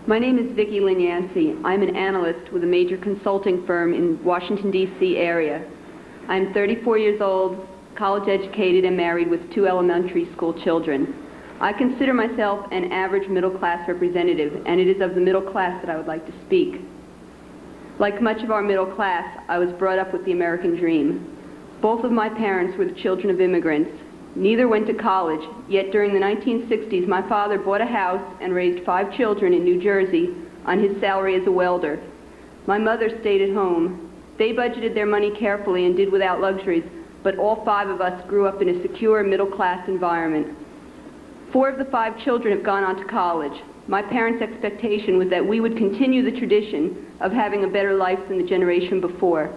My name is Vicki Yancey. I'm an analyst with a major consulting firm in Washington, D.C. area. I'm 34 years old, college educated, and married with 2 elementary school children. I consider myself an average middle-class representative, and it is of the middle class that I would like to speak. Like much of our middle class, I was brought up with the American dream. Both of my parents were the children of immigrants. Neither went to college, yet during the 1960s, my father bought a house and raised 5 children in New Jersey on his salary as a welder. My mother stayed at home. They budgeted their money carefully and did without luxuries, but all 5 of us grew up in a secure middle-class environment. 4 of the 5 children have gone on to college. My parents' expectation was that we would continue the tradition of having a better life than the generation before.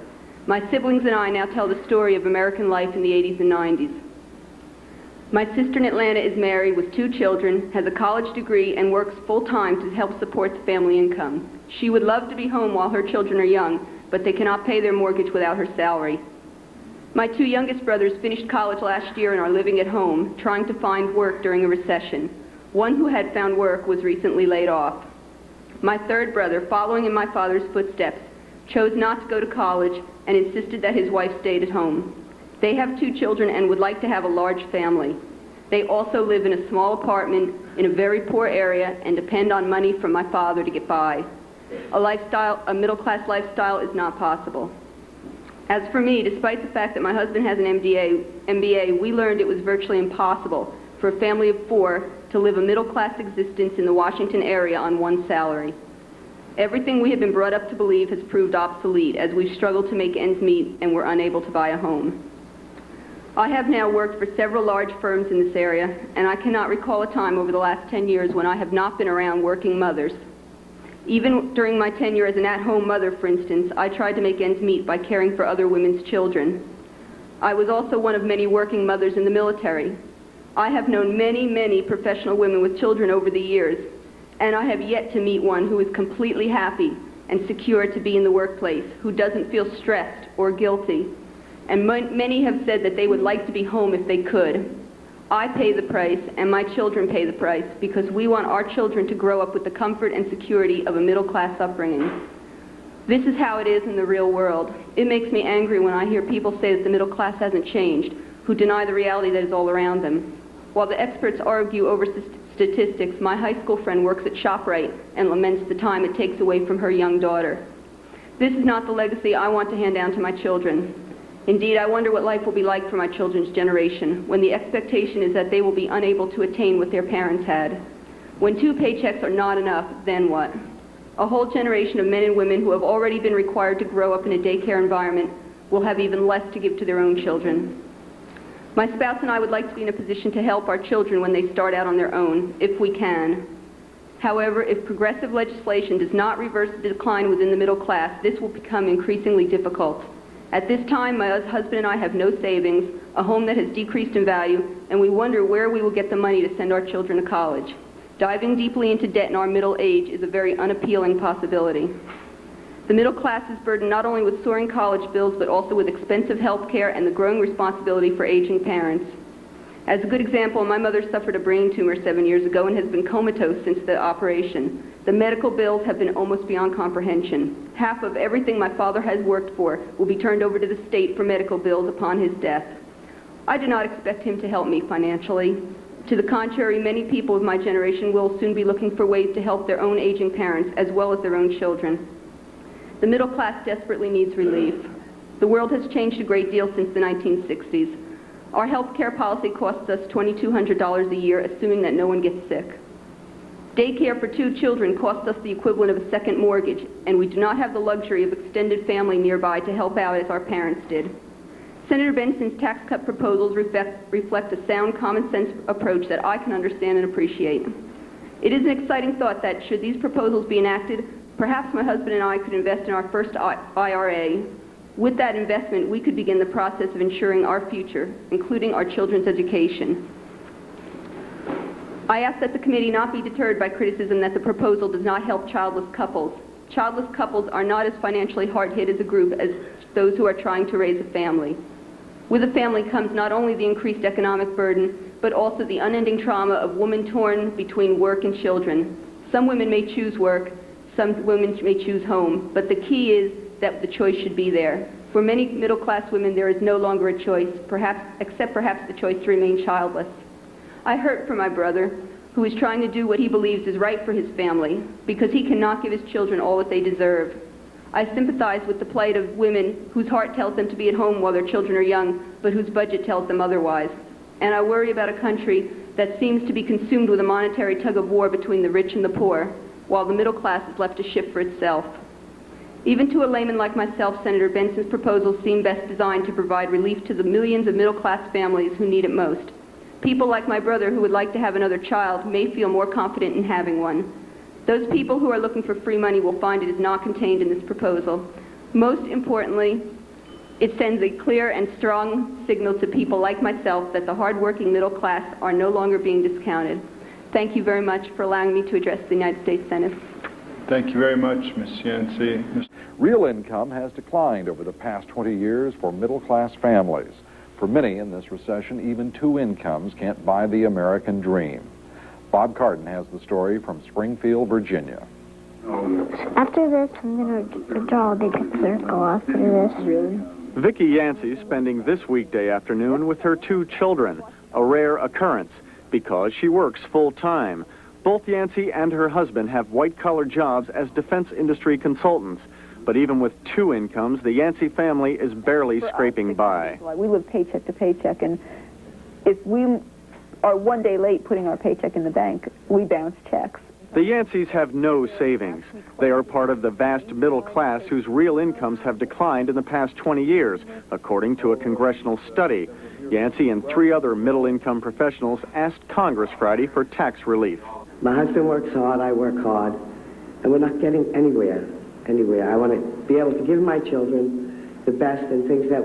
My siblings and I now tell the story of American life in the 80s and 90s. My sister in Atlanta is married with 2 children, has a college degree, and works full-time to help support the family income. She would love to be home while her children are young, but they cannot pay their mortgage without her salary. My 2 youngest brothers finished college last year and are living at home, trying to find work during a recession. One who had found work was recently laid off. My 3rd brother, following in my father's footsteps, chose not to go to college and insisted that his wife stayed at home. They have 2 children and would like to have a large family. They also live in a small apartment in a very poor area and depend on money from my father to get by. A middle-class lifestyle is not possible. As for me, despite the fact that my husband has an MBA, we learned it was virtually impossible for a family of 4 to live a middle-class existence in the Washington area on one salary. Everything we have been brought up to believe has proved obsolete as we've struggled to make ends meet and were unable to buy a home. I have now worked for several large firms in this area, and I cannot recall a time over the last 10 years when I have not been around working mothers. Even during my tenure as an at-home mother, for instance, I tried to make ends meet by caring for other women's children. I was also one of many working mothers in the military. I have known many professional women with children over the years, and I have yet to meet one who is completely happy and secure to be in the workplace, who doesn't feel stressed or guilty. And many have said that they would like to be home if they could. I pay the price, and my children pay the price, because we want our children to grow up with the comfort and security of a middle-class upbringing. This is how it is in the real world. It makes me angry when I hear people say that the middle class hasn't changed, who deny the reality that is all around them. While the experts argue over statistics, my high school friend works at ShopRite and laments the time it takes away from her young daughter. This is not the legacy I want to hand down to my children. Indeed, I wonder what life will be like for my children's generation, when the expectation is that they will be unable to attain what their parents had. When 2 paychecks are not enough, then what? A whole generation of men and women who have already been required to grow up in a daycare environment will have even less to give to their own children. My spouse and I would like to be in a position to help our children when they start out on their own, if we can. However, if progressive legislation does not reverse the decline within the middle class, this will become increasingly difficult. At this time, my husband and I have no savings, a home that has decreased in value, and we wonder where we will get the money to send our children to college. Diving deeply into debt in our middle age is a very unappealing possibility. The middle class is burdened not only with soaring college bills, but also with expensive health care and the growing responsibility for aging parents. As a good example, my mother suffered a brain tumor 7 years ago and has been comatose since the operation. The medical bills have been almost beyond comprehension. Half of everything my father has worked for will be turned over to the state for medical bills upon his death. I do not expect him to help me financially. To the contrary, many people of my generation will soon be looking for ways to help their own aging parents as well as their own children. The middle class desperately needs relief. The world has changed a great deal since the 1960s. Our health care policy costs us $2,200 a year, assuming that no one gets sick. Daycare for 2 children costs us the equivalent of a second mortgage, and we do not have the luxury of extended family nearby to help out as our parents did. Senator Benson's tax cut proposals reflect a sound, common-sense approach that I can understand and appreciate. It is an exciting thought that, should these proposals be enacted, perhaps my husband and I could invest in our first IRA. With that investment, we could begin the process of ensuring our future, including our children's education. I ask that the committee not be deterred by criticism that the proposal does not help childless couples. Childless couples are not as financially hard-hit as a group as those who are trying to raise a family. With a family comes not only the increased economic burden, but also the unending trauma of women torn between work and children. Some women may choose work, some women may choose home, but the key is that the choice should be there. For many middle-class women, there is no longer a choice, except perhaps the choice to remain childless. I hurt for my brother, who is trying to do what he believes is right for his family, because he cannot give his children all that they deserve. I sympathize with the plight of women whose heart tells them to be at home while their children are young, but whose budget tells them otherwise. And I worry about a country that seems to be consumed with a monetary tug-of-war between the rich and the poor, while the middle class is left to shift for itself. Even to a layman like myself, Senator Benson's proposals seem best designed to provide relief to the millions of middle-class families who need it most. People like my brother who would like to have another child may feel more confident in having one. Those people who are looking for free money will find it is not contained in this proposal. Most importantly, it sends a clear and strong signal to people like myself that the hard-working middle class are no longer being discounted. Thank you very much for allowing me to address the United States Senate. Thank you very much, Ms. Yancey. Real income has declined over the past 20 years for middle-class families. For many in this recession, even two incomes can't buy the American dream. Bob Cardin has the story from Springfield, Virginia. After this, I'm going to draw a big circle after this. Really? Vicki Yancey spending this weekday afternoon with her two children, a rare occurrence because she works full-time. Both Yancey and her husband have white-collar jobs as defense industry consultants. But even with two incomes, the Yancey family is barely scraping by. We live paycheck to paycheck, and if we are one day late putting our paycheck in the bank, we bounce checks. The Yanceys have no savings. They are part of the vast middle class whose real incomes have declined in the past 20 years, according to a congressional study. Yancey and three other middle-income professionals asked Congress Friday for tax relief. My husband works hard, I work hard, and we're not getting anywhere. I want to be able to give my children the best and things that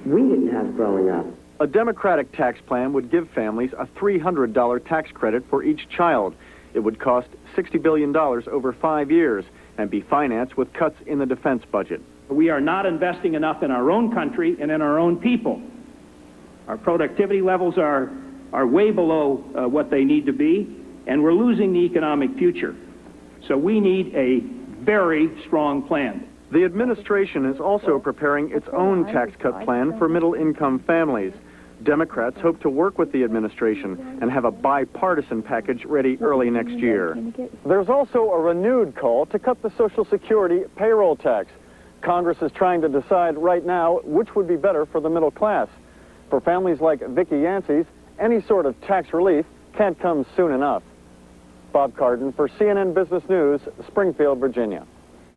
we didn't have growing up. A Democratic tax plan would give families a $300 tax credit for each child. It would cost $60 billion over 5 years and be financed with cuts in the defense budget. We are not investing enough in our own country and in our own people. Our productivity levels are way below what they need to be, and we're losing the economic future. So we need a very strong plan. The administration is also preparing its own tax cut plan for middle-income families. Democrats hope to work with the administration and have a bipartisan package ready early next year. There's also a renewed call to cut the Social Security payroll tax. Congress is trying to decide right now which would be better for the middle class. For families like Vicki Yancey's, any sort of tax relief can't come soon enough. Bob Cardin for CNN Business News, Springfield, Virginia.